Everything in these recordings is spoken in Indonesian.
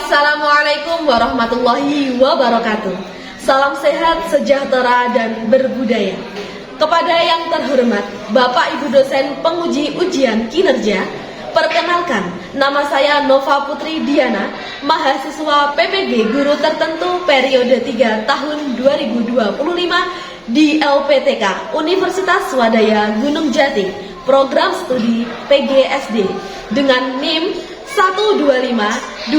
Assalamualaikum warahmatullahi wabarakatuh. Salam sehat, sejahtera, dan berbudaya. Kepada yang terhormat Bapak Ibu dosen penguji ujian kinerja, perkenalkan, nama saya Nova Putri Diana, mahasiswa PPG Guru Tertentu periode 3 tahun 2025 di LPTK Universitas Swadaya Gunung Jati, program studi PGSD dengan NIM 125201225.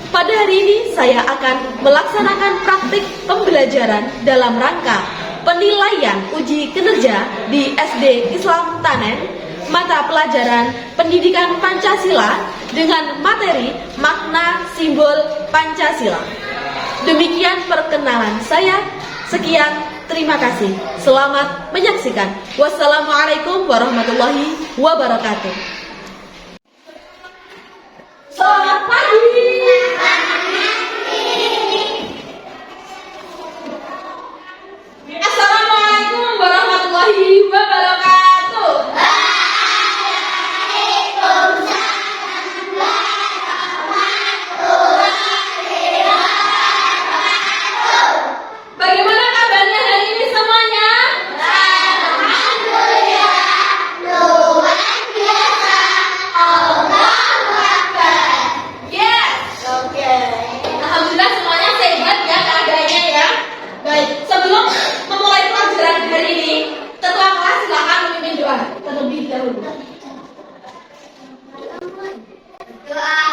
Pada hari ini saya akan melaksanakan praktik pembelajaran dalam rangka penilaian uji kinerja di SD Islam Tanen, mata pelajaran Pendidikan Pancasila dengan materi makna simbol Pancasila. Demikian perkenalan saya. Sekian, terima kasih. Selamat menyaksikan. Wassalamualaikum warahmatullahi wabarakatuh. Selamat pagi. Assalamualaikum warahmatullahi wabarakatuh. Bagaimana kabarnya hari ini semuanya? Alhamdulillah, luar biasa. Allahu Akbar. Yes, oke. Alhamdulillah semuanya sehat ya keadaannya ya. Baik, sebelum memulai pelajaran hari ini, ketua kelas silakan memimpin doa terlebih dahulu. Doa.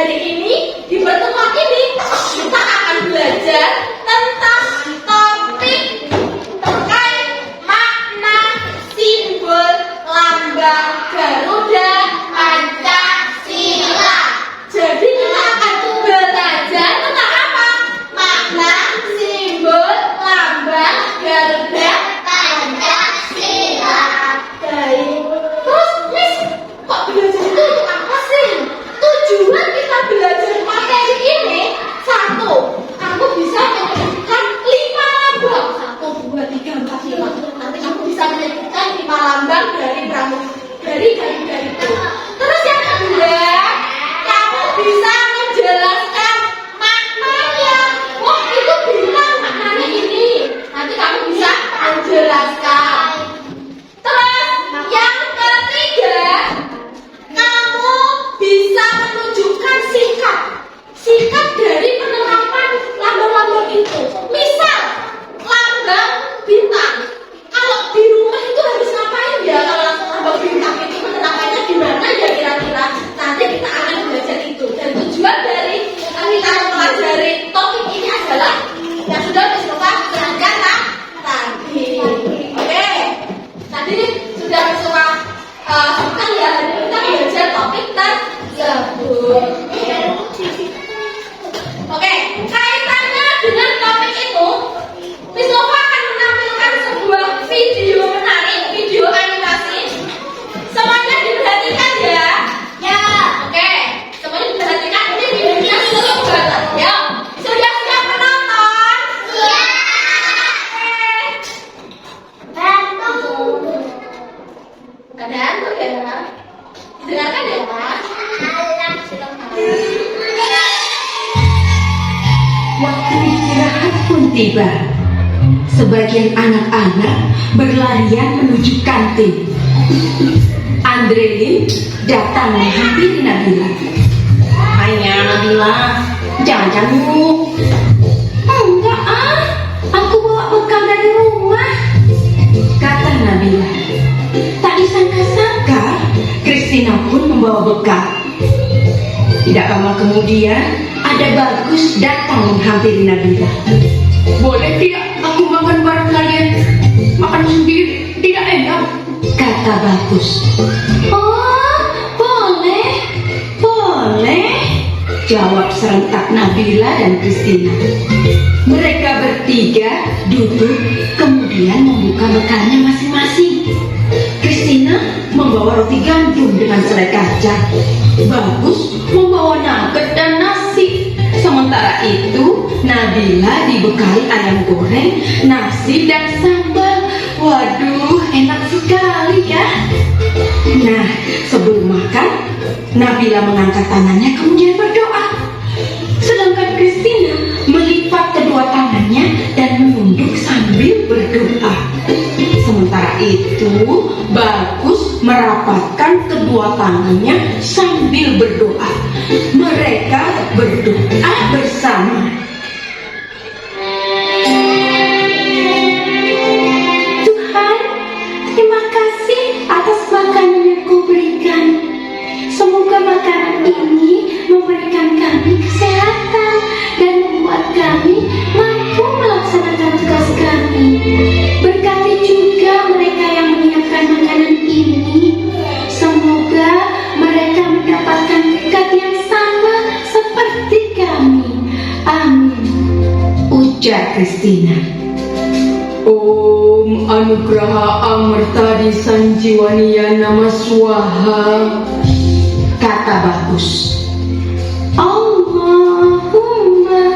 hari ini di pertemuan ini kita akan belajar tentang topik terkait makna simbol lambang Garuda Pancasila. Jadi kita akan belajar tentang apa? Makna simbol lambang Garuda Pancasila. Baik. Terus, Miss, kok belajar itu apa sih? Tujuan kita belajar materi ini, satu, kamu bisa menyebutkan 5 lambang. 1, 2, 3, 4, 5. Nanti kamu bisa menyebutkan 5 lambang dari itu. Terus yang kedua, kamu bisa menjelaskan maknanya. Wah, itu bintang maknanya ini. Nanti kamu bisa menjelaskan. Terus yang ketiga, kamu bisa menunjukkan sikap dari penerapan lambang-lambang itu. Misal lambang bintang, kalau di rumah itu harus ngapain ya? Kalau lambang bintang itu penerapannya gimana ya kira-kira? Nanti kita akan belajar itu. Dan tujuan dari kita mempelajari topik ini adalah yang sudah bersama dengan tadi. Oke, tadi sudah bersama sebentar ya. Kita belajar topik tersebut. Oke, kaitannya dengan topik itu, Miss Nova akan menampilkan sebuah video menarik, video animasi. Semuanya diperhatikan ya. Ya. Oke, semuanya diperhatikan. Ini videonya sudah buatan. Ya. Sudah siap menonton? Siap. Bantu. Ada hantu ya? Dengarkan ya, Pak. Waktu istirahat pun tiba. Sebagian anak-anak berlarian menuju kantin. Andrelin datang menghampiri Nabila. Hanya Nabila, jangan dulu. Enggak aku bawa bekal dari rumah, kata Nabila. Tak disangka-sangka, Christina pun membawa bekal. Tidak lama kemudian, ada Bagus datang menghampiri Nabila. Boleh tidak aku makan bareng kalian? Makan sendiri tidak enak, kata Bagus. Oh, boleh, jawab serentak Nabila dan Christina. Mereka bertiga duduk, kemudian membuka bekalnya masing-masing. Christina membawa roti gandum dengan selai kacang. Bagus membawa nugget dan nasi. Sementara itu, Nabila dibekali ayam goreng, nasi dan sambal. Waduh, enak sekali ya. Nah, sebelum makan, Nabila mengangkat tangannya kemudian berdoa. Sedangkan Christina melipat kedua tangannya dan menunduk sambil berdoa. Sementara itu, Bagus merapatkan kedua tangannya sambil berdoa. Mereka berdoa bersama. Tuhan, terima kasih atas makanan yang Kau berikan. Semoga makanan ini memberikan kami kesehatan dan membuat kami mampu melaksanakan tugas kami. Berkati juga mereka yang menyiapkan makanan ini. Semoga mereka mendapatkan berkat yang sama seperti kami. Amin, ujar Christina. Om Anugraha Amartadi Sanjiwaniya Nama Swaha, kata Bagus. Allahumma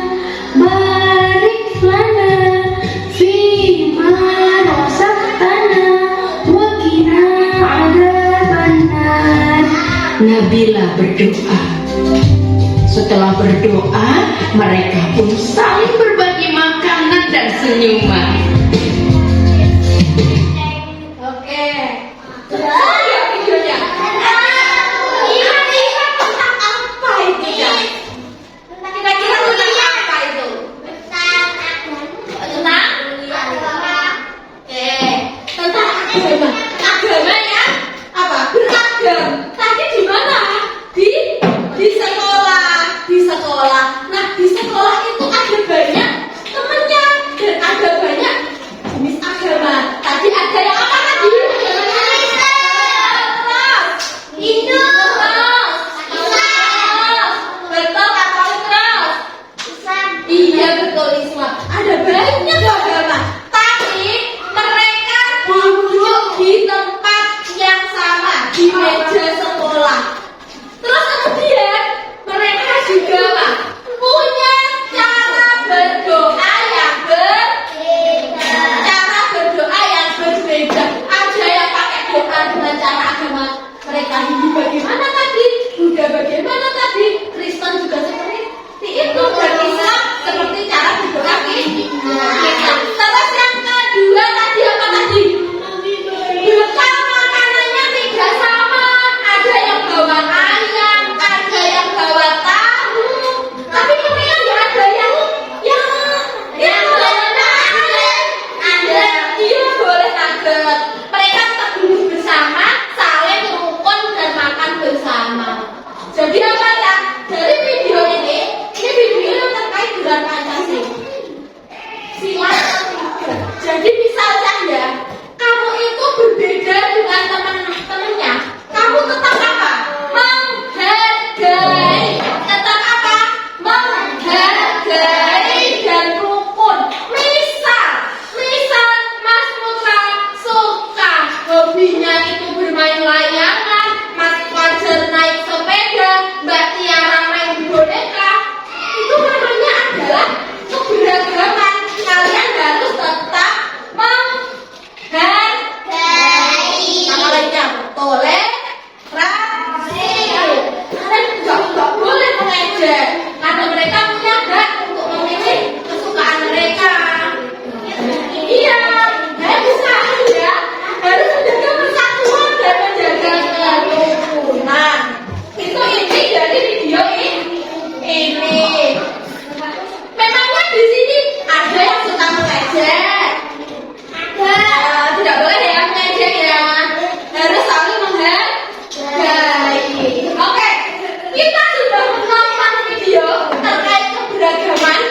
barik lana fima razaqtana wa qina adzabannar. Nabila berdoa. Setelah berdoa, mereka pun saling berbagi makanan dan senyuman. Oke. Terus ya videonya. Kira-kira tentang apa itu ya? Kira-kira tentang apa itu? Tentang? Oke. Tentang agama. Agama ya? Apa? Beragam. Tadi di mana? Di sekolah.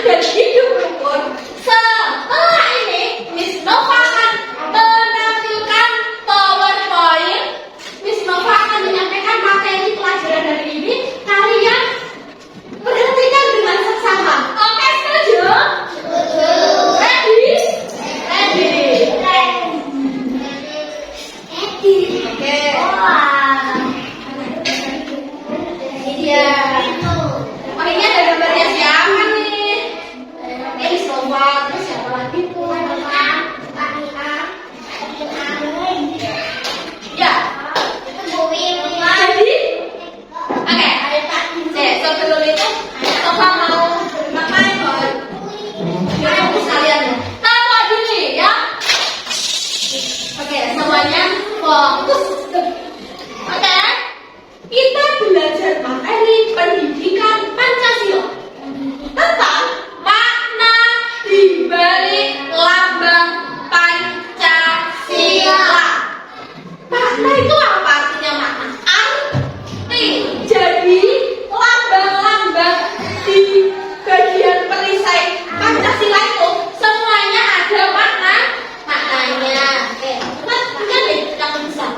dan hidup rukun. Setelah ini, Miss Nova akan menampilkan PowerPoint. Miss Nova akan menyampaikan materi pelajaran hari ini. Kalian perhatikan dengan seksama. Oke, setuju? Ready? Ready. Oke. Ini dia. Oh, ini ada gambarnya siapa nih? Ini Nova, terus siapa lagi tuh? Ya. Jadi, oke. Sebelum itu, Nova mau ngapain, Boy? Biar fokus kalian ya. Tahu dulu ya. Oke, semuanya fokus. Oke. Kita belajar materi pendidikan Pancasila tentang makna di balik lambang Pancasila. Makna itu apa artinya makna? Arti. Jadi lambang-lambang di bagian perisai Pancasila itu semuanya ada maknanya. Oke, coba lihat deh yang bisa.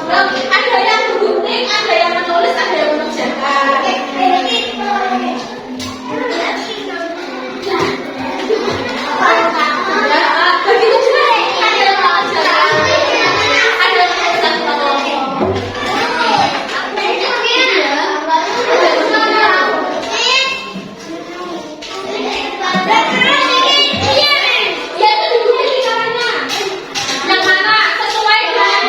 Ada yang menggunting, ada yang menulis, ada yang mengerjakan. Begitu juga ada yang mengerjakan, ada yang menuliskan kronologi. Ya itu digunting caranya. Yang mana sesuai dengan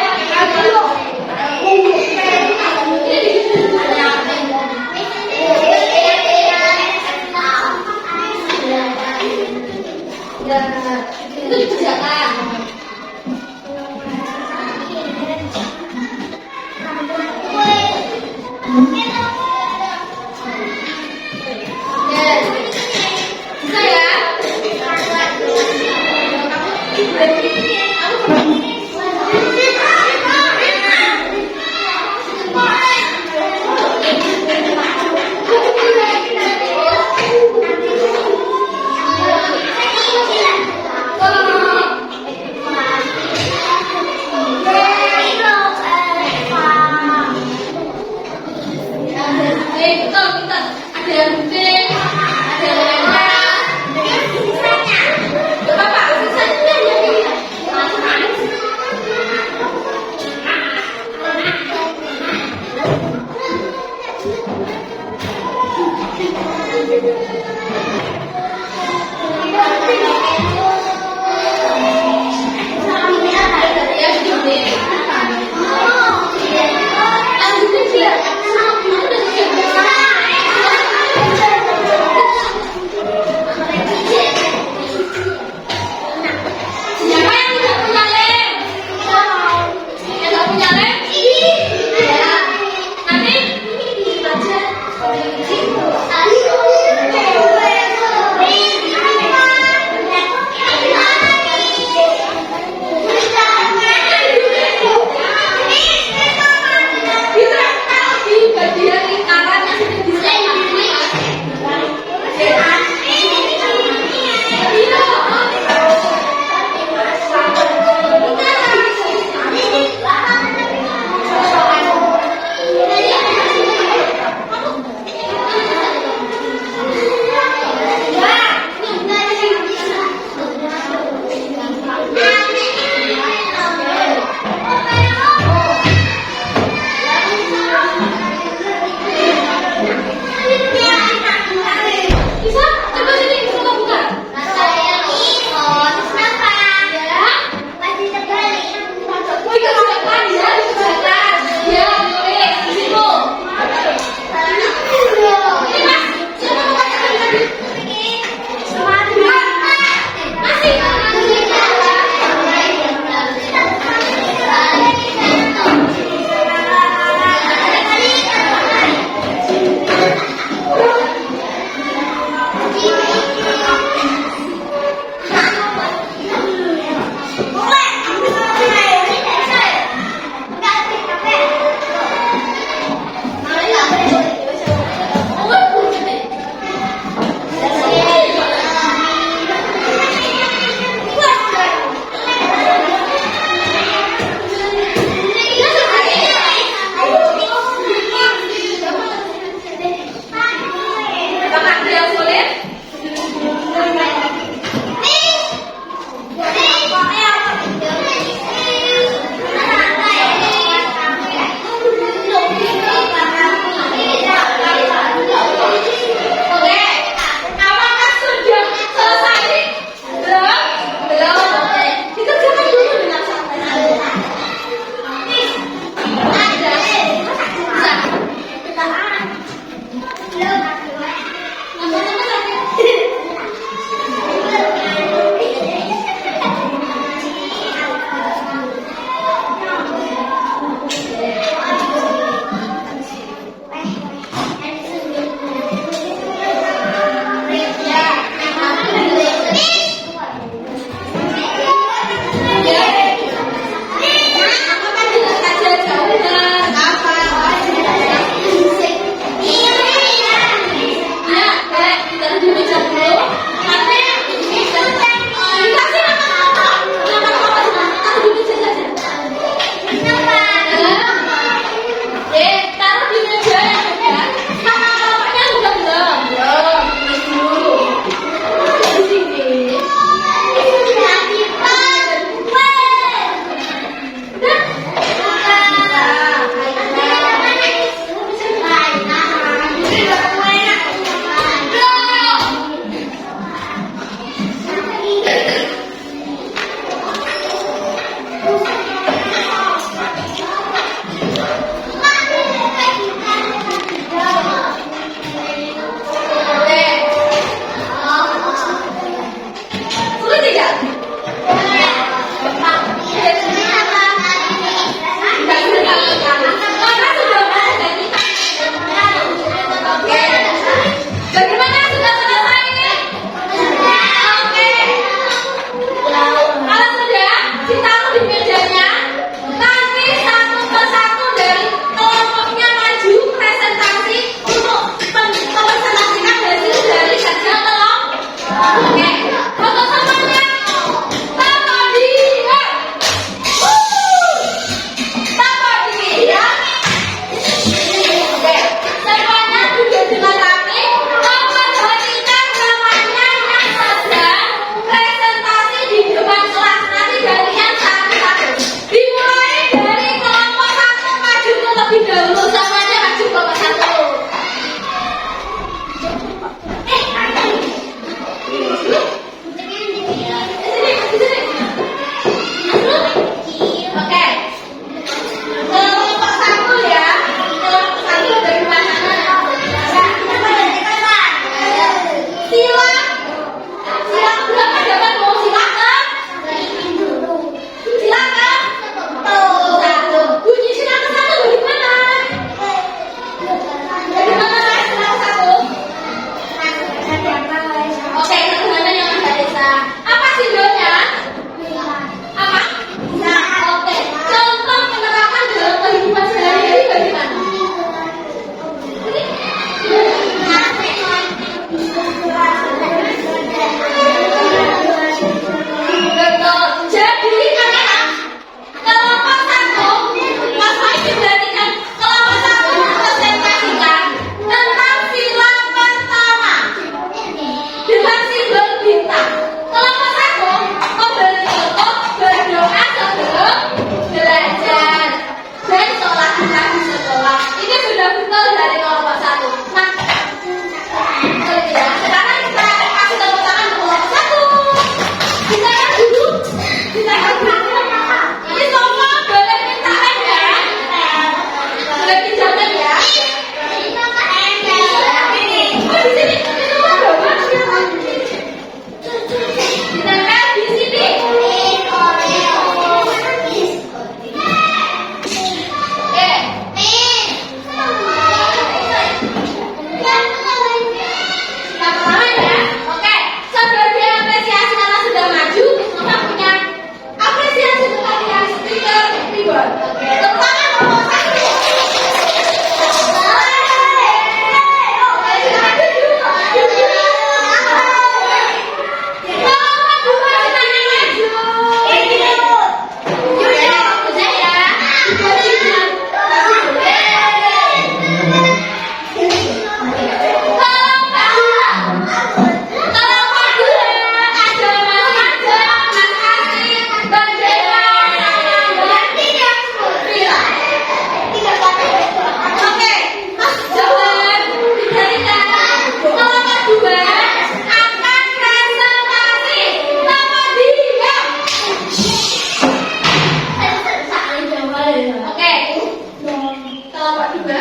Kelompok 2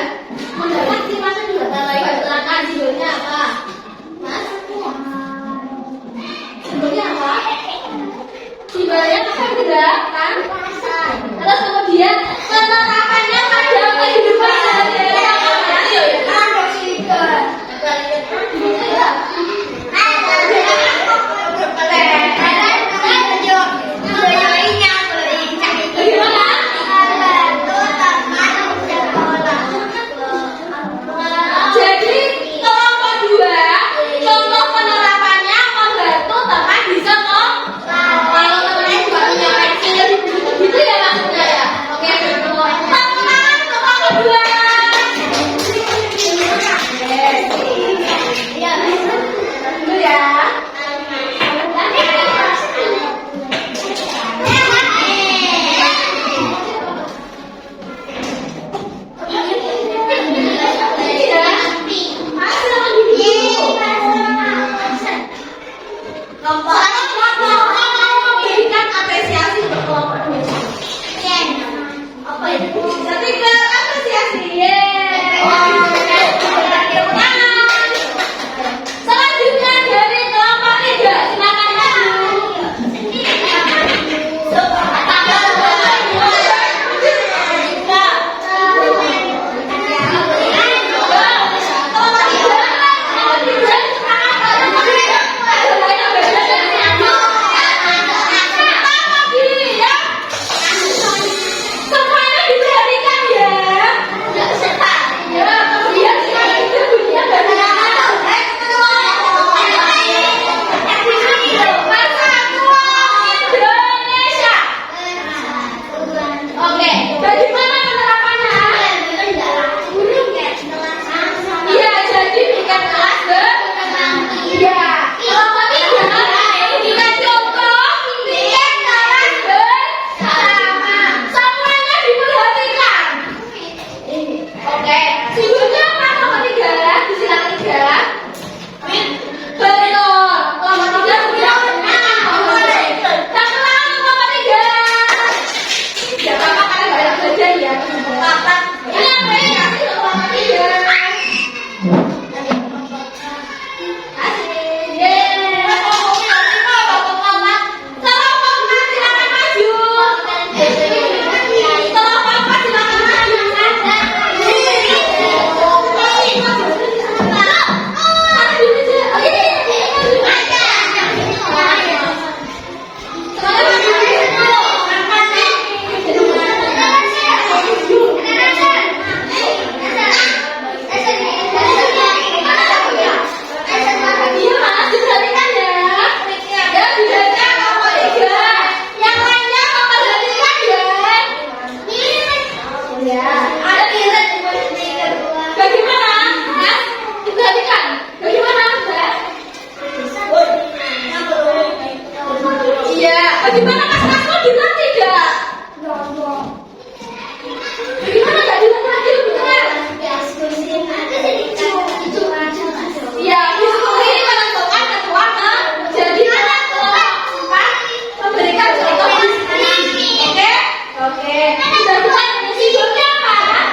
mendapat masa juga kecelakaan simbolnya apa? Mas? Simbolnya apa? Simbolnya apa enggak kan? Terus kemudian penerapannya pada kehidupan sehari-hari. Jadi kelompok 2 contoh penerapannya membantu teman bisa kalau teman baru nyeleksi gitu ya maksudnya ya. Oke, teman kelompok 2. Dulu ya. Memberikan apresiasi untuk kelompok 2. Apa itu? Ketika apresiasi. Selanjutnya dari kelompok 3, silakan maju. Semuanya diperhatikan ya. Kemudian itu bunyinya bagaimana? Indonesia. Oke, bagaimana penerapannya? Iya, jadi bikin kelas iya. Kelompok 3 bikin contoh, bikin kelas bersama. Semuanya diperhatikan. Oke, simbolnya apa kelompok 3? Disilakan 3. Betul. Kelompok 3 punya yang lalu kelompok 3. Ya apa kalian banyak belajar ya. Ini apa ya? Kelompok 3. Asik. Yeay. Kelompok 4 silakan maju. Kelompok 4 silakan maju. Iya mas, diperhatikan ya. Ya bedanya kelompok 3. Yang lainnya memperhatikan ya. Ya, ada bagaimana? Mas, diperhatikan. Bagaimana Mbak? Iya, bagaimana mas mau dengar tidak? Bagaimana nggak dengar lagi benar? Iya, diskusi menentukan ketua jadi kelompok 4 memberikan contoh. Oke? Oke. Simbolnya apa?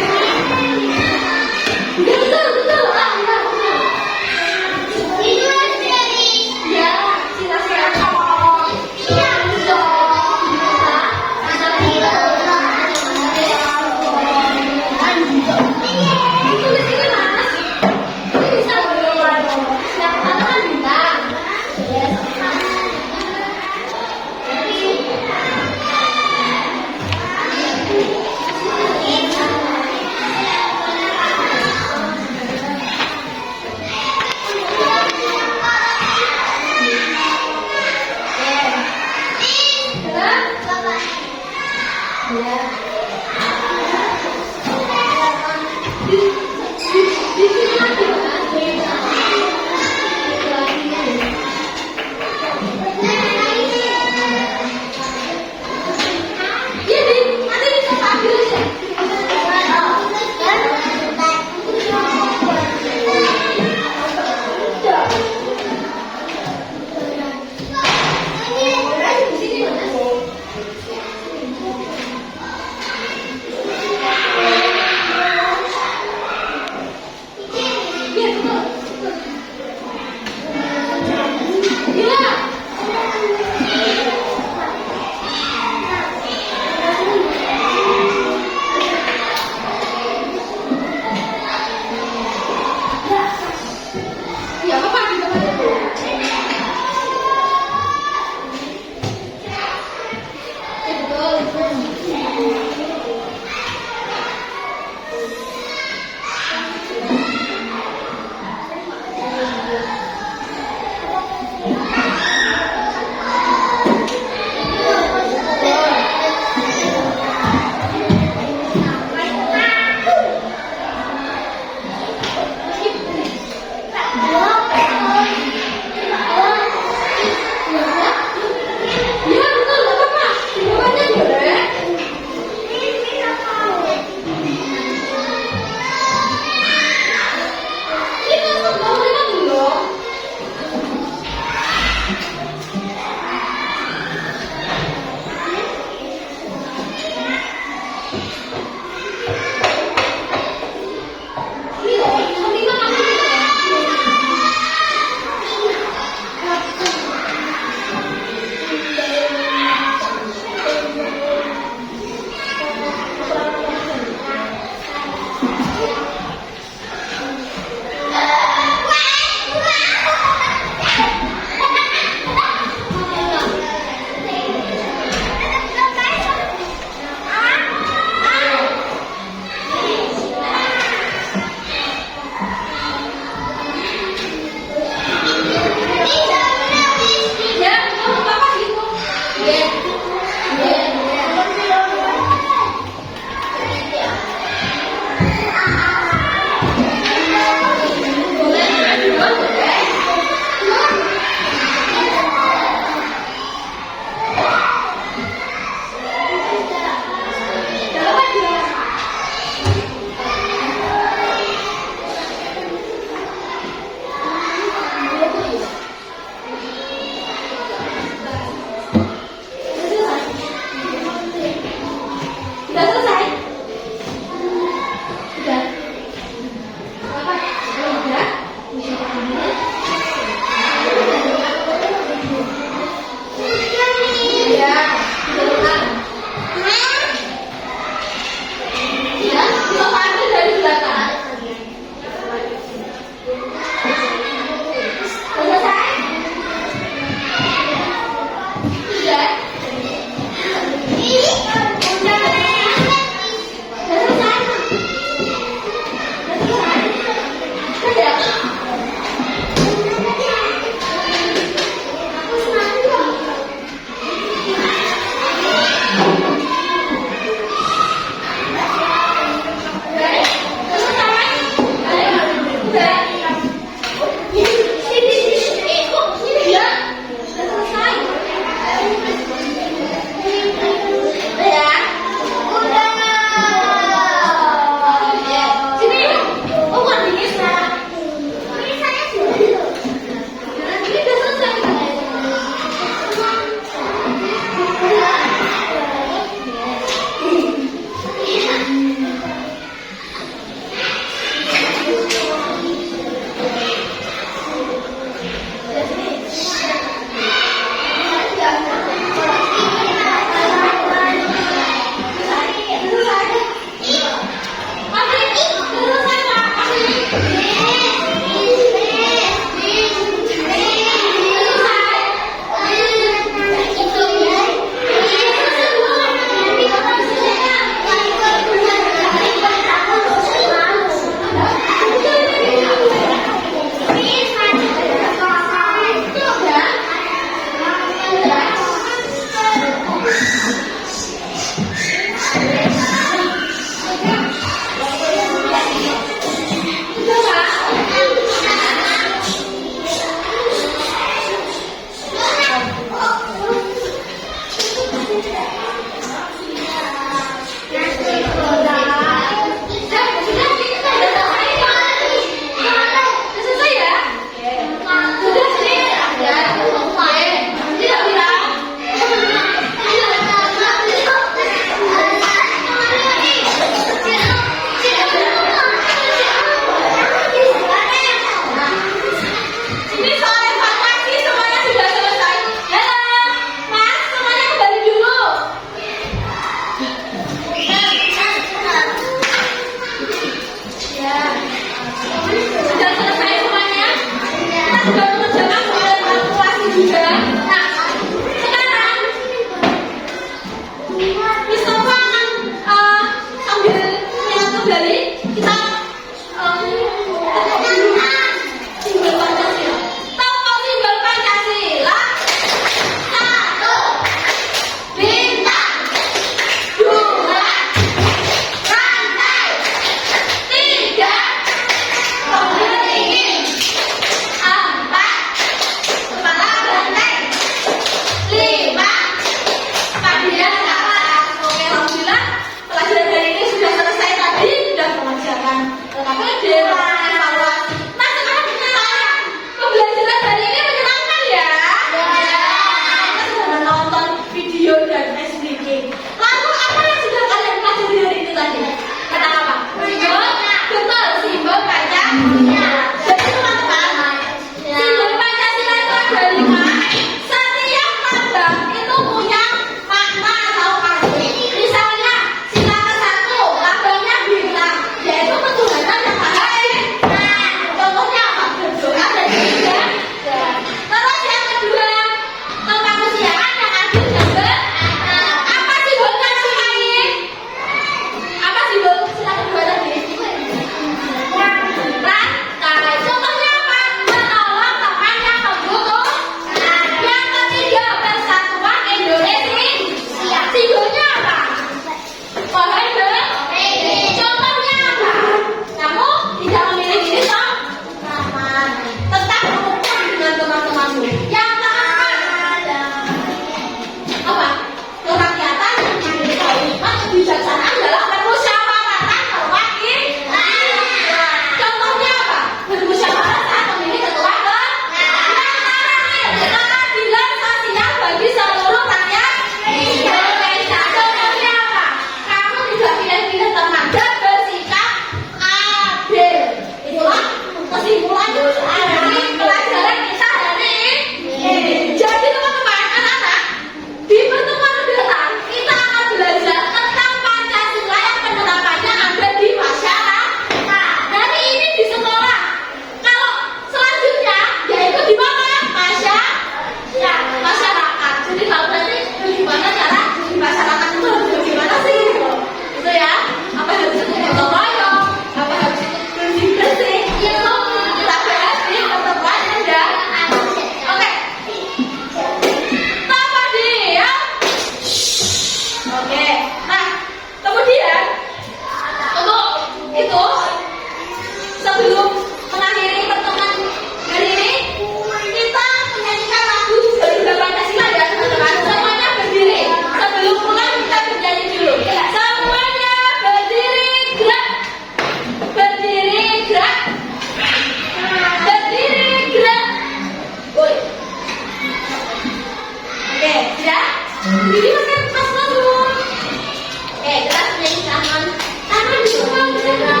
tangan di rumah gerak.